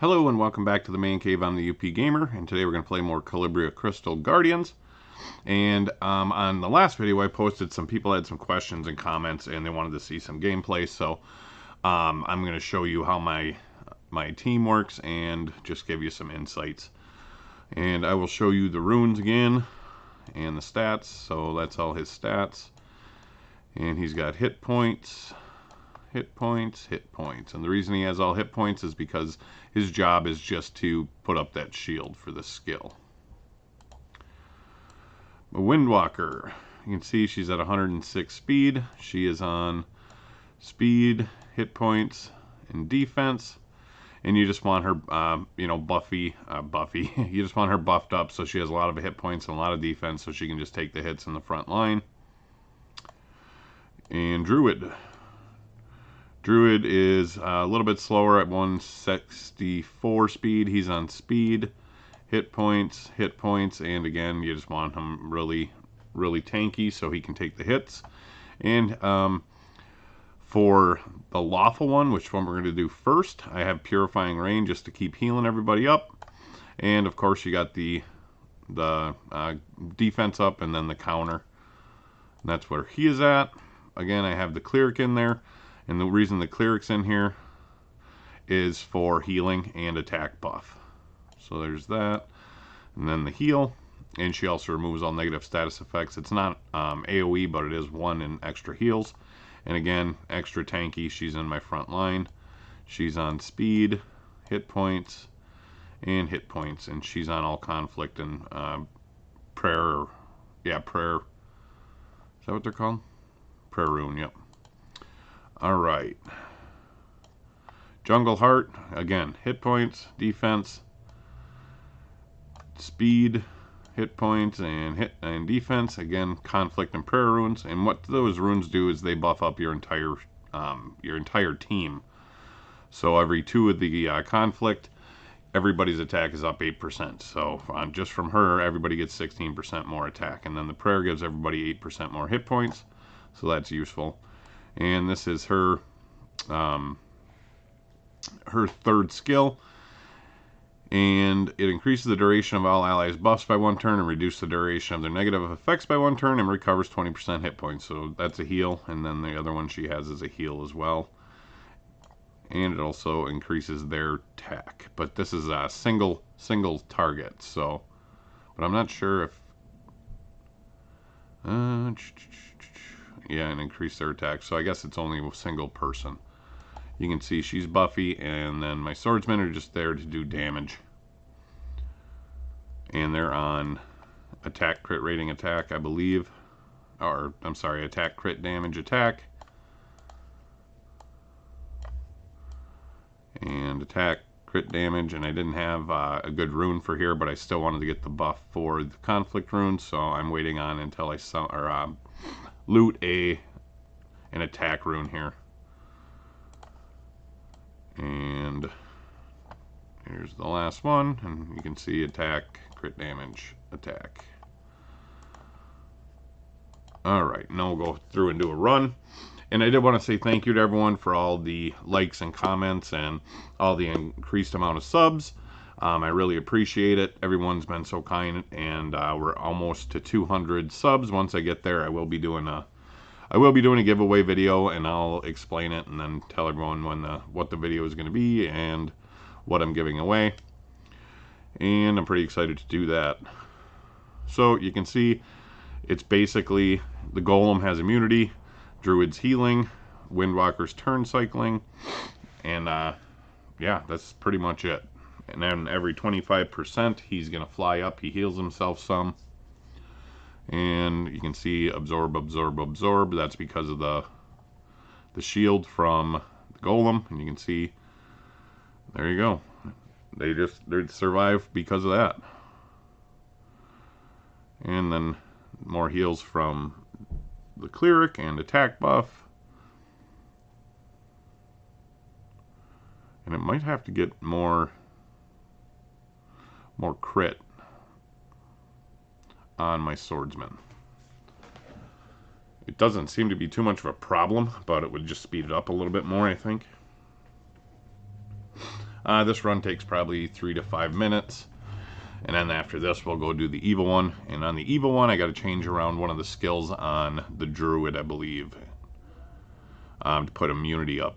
Hello and welcome back to the Man Cave. I'm the UP Gamer, and today we're going to play more Calibria Crystal Guardians. And on the last video I posted, some people had some questions and comments and they wanted to see some gameplay, so I'm going to show you how my team works and just give you some insights. And I will show you the runes again and the stats. So that's all his stats. And he's got hit points, hit points, hit points. And the reason he has all hit points is because his job is just to put up that shield for the skill. A Windwalker. You can see she's at 106 speed. She is on speed, hit points, and defense. And you just want her, Buffy. You just want her buffed up so she has a lot of hit points and a lot of defense so she can just take the hits in the front line. And Druid. Druid is a little bit slower at 164 speed. He's on speed, hit points, and again, you just want him really, really tanky so he can take the hits. And for the lawful one, which one we're going to do first, I have Purifying Rain just to keep healing everybody up. And of course, you got the defense up and then the counter. And that's where he is at. Again, I have the cleric in there. And the reason the cleric's in here is for healing and attack buff. So there's that. And then the heal. And she also removes all negative status effects. It's not AoE, but it is 1 in extra heals. And again, extra tanky. She's in my front line. She's on speed, hit points, and hit points. And she's on all conflict and prayer. Yeah, prayer. Is that what they're called? Prayer rune, yep. Alright. Jungle Heart, again, hit points, defense, speed, hit points, and defense. Again, conflict and prayer runes. And what those runes do is they buff up your entire team. So every 2 of the conflict, everybody's attack is up 8%. So just from her, everybody gets 16% more attack. And then the prayer gives everybody 8% more hit points. So that's useful. And this is her third skill, and it increases the duration of all allies' buffs by 1 turn and reduces the duration of their negative effects by 1 turn and recovers 20% hit points. So that's a heal, and then the other one she has is a heal as well. And it also increases their attack, but this is a single target. So, but I'm not sure if yeah, and increase their attack. So I guess it's only a single person. You can see she's Buffy, and then my swordsmen are just there to do damage. And they're on attack, crit rating, attack, I believe. Or, I'm sorry, attack, crit, damage, attack. And attack, crit damage, and I didn't have a good rune for here, but I still wanted to get the buff for the conflict rune, so I'm waiting on until I loot an attack rune here. And here's the last one, and you can see attack, crit damage, attack. Alright, now we'll go through and do a run. And I did want to say thank you to everyone for all the likes and comments and all the increased amount of subs. I really appreciate it. Everyone's been so kind, and we're almost to 200 subs. Once I get there, I will be doing a giveaway video, and I'll explain it and then tell everyone what the video is going to be and what I'm giving away. And I'm pretty excited to do that. So you can see it's basically the Golem has immunity, Druid's healing, Windwalker's turn cycling, and yeah, that's pretty much it. And then every 25% he's going to fly up. He heals himself some. And you can see absorb, absorb, absorb. That's because of the shield from the Golem. And you can see, there you go. They survive because of that. And then more heals from the cleric and attack buff. And it might have to get more crit on my swordsman. It doesn't seem to be too much of a problem, but it would just speed it up a little bit more, I think. This run takes probably 3 to 5 minutes. And then after this, we'll go do the evil one. And on the evil one, I got to change around one of the skills on the druid, I believe, to put immunity up.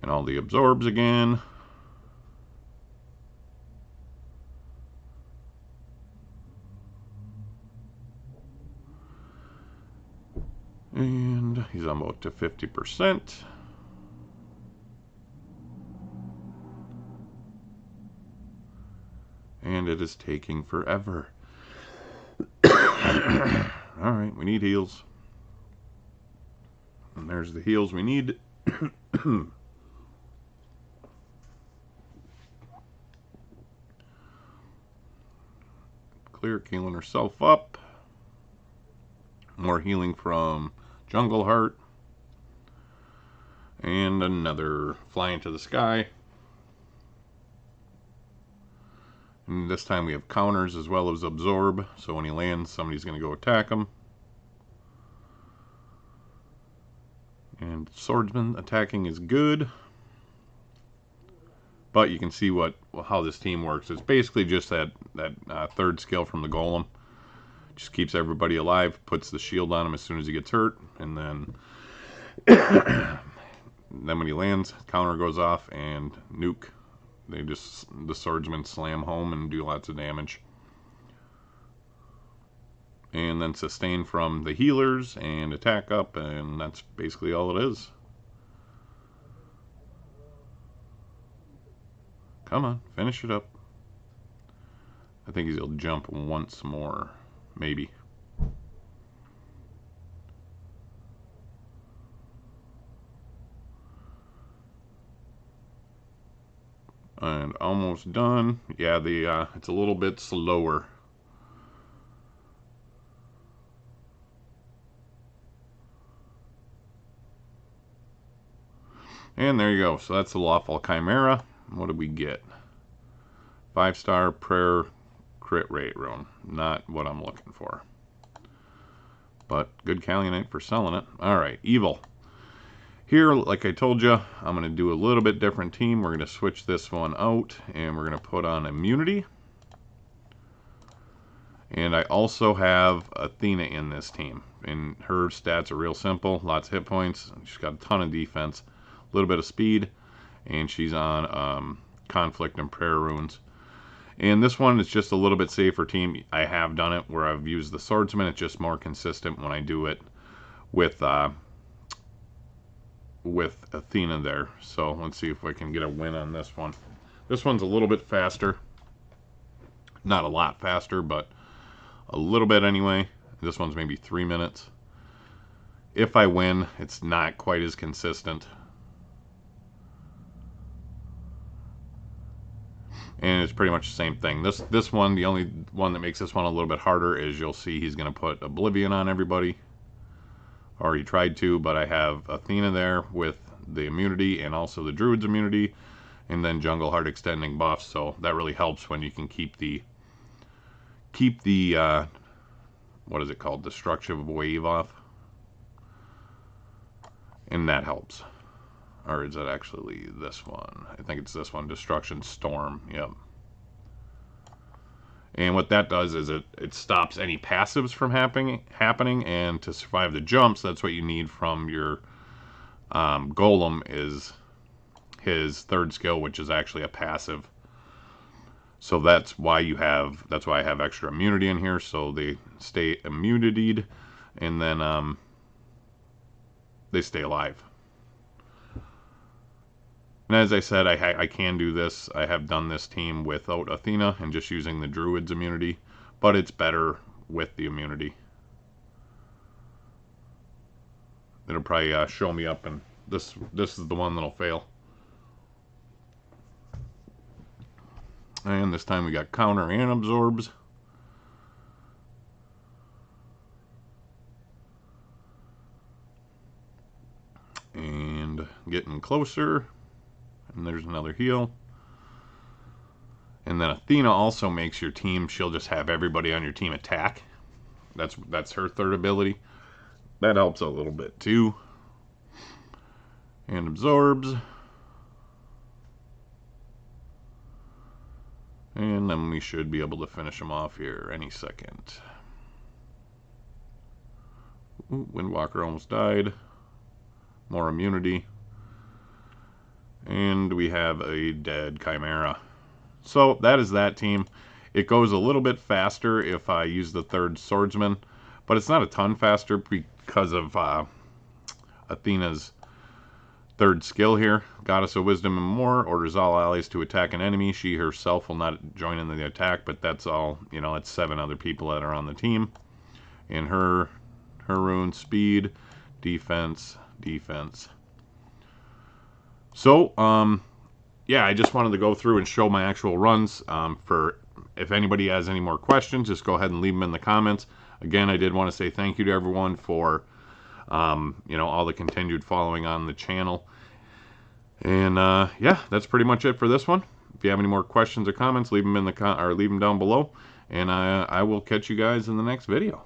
And all the absorbs again. And he's about to 50%. And it is taking forever. Alright, we need heals. And there's the heals we need. Clear, healing herself up. More healing from Jungle Heart. And another fly into the sky. And this time we have counters as well as absorb. So when he lands, somebody's going to go attack him. And swordsman attacking is good. But you can see how this team works. It's basically just that third skill from the golem. Just keeps everybody alive, puts the shield on him as soon as he gets hurt, and then when he lands, counter goes off and nuke. The swordsmen slam home and do lots of damage. And then sustain from the healers and attack up, and that's basically all it is. Come on, finish it up. I think he'll jump once more. Maybe. And almost done. Yeah, it's a little bit slower. And there you go. So that's the Lawful Chimera. What did we get? 5-star prayer crit rate rune. Not what I'm looking for. But good Calionite for selling it. Alright, evil. Here, like I told you, I'm going to do a little bit different team. We're going to switch this one out, and we're going to put on immunity. And I also have Athena in this team. And her stats are real simple. Lots of hit points. She's got a ton of defense. A little bit of speed. And she's on conflict and prayer runes. And this one is just a little bit safer team. I have done it where I've used the swordsman. It's just more consistent when I do it with Athena there. So let's see if I can get a win on this one. This one's a little bit faster. Not a lot faster, but a little bit anyway. This one's maybe 3 minutes. If I win, it's not quite as consistent. And it's pretty much the same thing. This one, the only one that makes this one a little bit harder is you'll see he's going to put Oblivion on everybody. Or he tried to, but I have Athena there with the immunity and also the Druid's immunity. And then Jungle Heart extending buffs, so that really helps when you can keep the what is it called? Destructive wave off. And that helps. Or is it actually this one? I think it's this one, Destruction Storm. Yep. And what that does is it stops any passives from happening, and to survive the jumps, that's what you need from your Golem is his third skill, which is actually a passive. So that's why I have extra immunity in here, so they stay immunitied, and then they stay alive. And as I said, I can do this. I have done this team without Athena and just using the Druid's immunity, but it's better with the immunity. It'll probably show me up, and this is the one that'll fail. And this time we got counter and absorbs. And getting closer. And there's another heal. And then Athena also makes your team, she'll just have everybody on your team attack. That's her third ability. That helps a little bit too. And absorbs. And then we should be able to finish them off here any second. Ooh, Windwalker almost died. More immunity. And we have a dead Chimera. So that is that team. It goes a little bit faster if I use the third swordsman, but it's not a ton faster because of Athena's third skill here. Goddess of Wisdom and More orders all allies to attack an enemy. She herself will not join in the attack, but that's all, you know, it's 7 other people that are on the team. And her rune, speed, defense, defense. So, yeah, I just wanted to go through and show my actual runs. For if anybody has any more questions, just go ahead and leave them in the comments. Again, I did want to say thank you to everyone for, you know, all the continued following on the channel. And yeah, that's pretty much it for this one. If you have any more questions or comments, leave them in the leave them down below, and I will catch you guys in the next video.